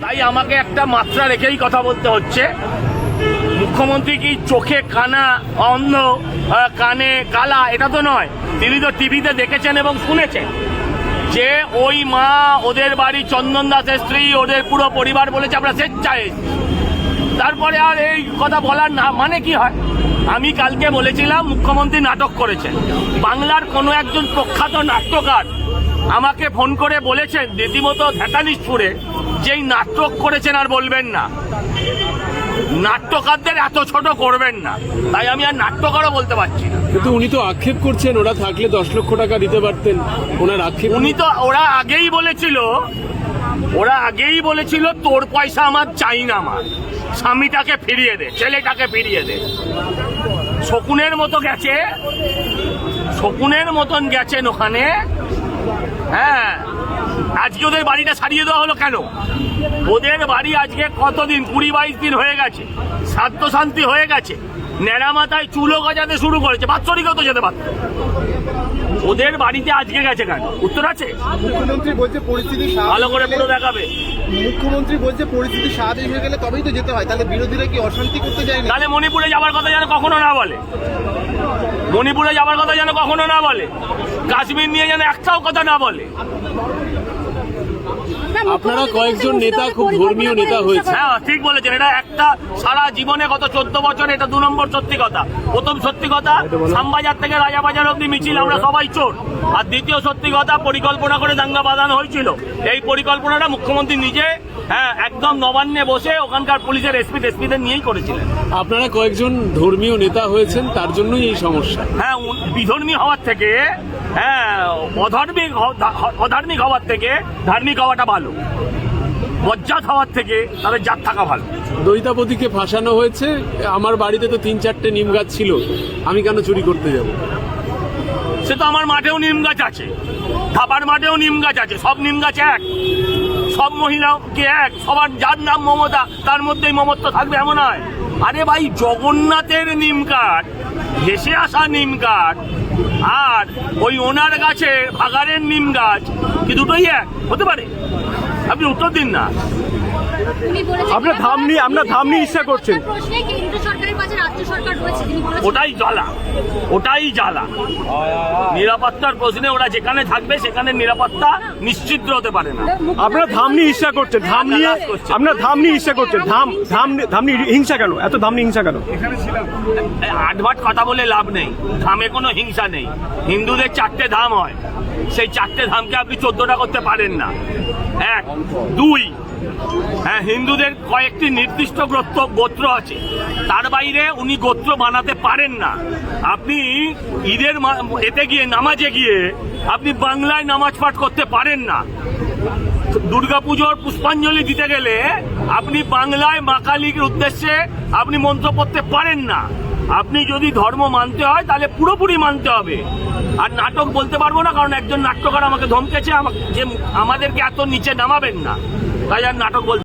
তাই আমাকে একটা মাত্রা রেখেই কথা বলতে হচ্ছে। মুখ্যমন্ত্রী কি চোখে কানা অন্ধ, কানে কালা? এটা তো নয়। তিনি তো টিভিতে দেখেছেন এবং শুনেছেন যে ওই মা, ওদের বাড়ি চন্দন দাসের স্ত্রী, ওদের পুরো পরিবার বলেছে আমরা স্বেচ্ছায়। তারপরে আর এই কথা বলার না মানে কি হয়? আমি কালকে বলেছিলাম মুখ্যমন্ত্রী নাটক করেছেন। বাংলার কোনো একজন প্রখ্যাত নাট্যকার আমাকে ফোন করে বলেছেন রীতিমতো ধ্যাতানিষ্ঠুরে, যেই নাটক করেছেন আর বলবেন না, নাট্যকারদের এত ছোট করবেন না। তাই আমি আর নাট্যকারও বলতে পারছি না। কিন্তু উনি তো আক্ষেপ করছেন ওরা থাকলে 10 লক্ষ টাকা দিতে পারতেন। ওনার আক্ষেপ, ওরা আগেই বলেছিল তোর পয়সা আমার চাই না, আমার স্বামীটাকে ফিরিয়ে দে, ছেলেটাকে ফিরিয়ে দে। শকুনের মতন গেছেন ওখানে। হ্যাঁ, আজকে ওদের বাড়িটা সারিয়ে দেওয়া হলো কেন? ওদের বাড়ি আজকে কতদিন, 20-22 দিন হয়ে গেছে, শ্রাদ্ধ শান্তি হয়ে গেছে, ন্যাড়া মাথায় চুলো গজাতে শুরু করেছে, বাৎসরিকও তো যেতে পারত। ওদের বাড়িতে আজকে গেছে কেন? উত্তর আছে? মুখ্যমন্ত্রী বলছে পরিস্থিতি ভালো করে পুরো দেখাবে। মুখ্যমন্ত্রী বলছে পরিস্থিতি স্বাভাবিক হয়ে গেলে তবেই তো যেতে হয়। তাহলে বিরোধীরা কি অশান্তি করতে যায় না? তাহলে মণিপুরে যাওয়ার কথা যেন কখনো না বলে। মণিপুরে যাওয়ার কথা যেন কখনো না বলে। কাশ্মীর নিয়ে যেন একটাও কথা না বলে। আপনারা কয়েকজন নেতা খুব ধর্মীয় নেতা হয়েছে। হ্যাঁ, ঠিক বলেছেন। এটা একটা সারা জীবনে গত 14 বছর এটা 2 নম্বর সত্যি কথা। প্রথম সত্যি কথা, শ্যামবাজার থেকে রাজাবাজার অব্দি মিছিল, আমরা সবাই চোর। আর দ্বিতীয় সত্যি কথা, পরিকল্পনা করে দাঙ্গা বাঁধানো হয়েছিল। এই পরিকল্পনাটা মুখ্যমন্ত্রী নিজে একদম নবান্নে বসে ওখানকার পুলিশের এসপিদের নিয়েই করেছিলেন। আপনারা কয়েকজন ধর্মীয় নেতা হয়েছেন, তার জন্যই এই সমস্যা। হ্যাঁ, বিধর্মী হওয়ার থেকে, অধার্মিক হওয়ার থেকে ধার্মিক হওয়াটা ভালো। বজ্জাত হওয়ার থেকে তাদের জাত থাকা ভালো। দৈতাপতিকে ফাঁসানো হয়েছে। আমার বাড়িতে তো 3-4টে নিম গাছ ছিল, আমি কেন চুরি করতে যাব? সে তো আমার মাঠেও নিম গাছ আছে, থাপার মাঠেও নিম গাছ আছে। সব নিম গাছ এক, সব মহিলাকে এক, সবার যার নাম মমতা তার মধ্যেই মমত্ব থাকবে এমন নয়। আরে ভাই, জগন্নাথের নিম কাঠ, ভেসে আসা নিম কাঠ, আর ওই ওনার গাছে ভাগাড়ের নিম গাছ, কি দুটোই এক হতে পারে? আপনি উত্তর দিন না। আপনার ধাম নিয়ে ইচ্ছা করছেন। ওটাই জ্বালা। নিরাপত্তার প্রশ্নে ওরা যেখানে থাকবে সেখানে নিরাপত্তা নিশ্চিত হতে পারে না। আপনারা ধাম নিয়ে ইচ্ছা করছেন, ধাম নিয়ে ইচ্ছা করছেন। ধাম নিয়ে হিংসা কেন? এত ধাম নিয়ে হিংসা কেন? আটভাট কথা বলে লাভ নেই। ধামে কোনো হিংসা নেই। হিন্দুদের 4টে ধাম হয়, সেই 4টে ধামকে আপনি 14টা করতে পারেন না। 1, 2, হ্যাঁ, হিন্দুদের কয়েকটি নির্দিষ্ট গোত্র আছে, তার বাইরে উনি গোত্র বানাতে পারেন না। আপনি ঈদের এতে গিয়ে, নামাজে গিয়ে আপনি বাংলায় নামাজ পাঠ করতে পারেন না। দুর্গাপুজোর পুষ্পাঞ্জলি দিতে গেলে আপনি বাংলায় মা কালীর উদ্দেশ্যে আপনি মন্ত্র পড়তে পারেন না। আপনি যদি ধর্ম মানতে হয় তাহলে পুরোপুরি মানতে হবে। আর নাটক বলতে পারবো না, কারণ একজন নাট্যকার আমাকে ধমকেছে যে আমাদেরকে এত নিচে নামাবেন না, তাই আর নাটক বলতে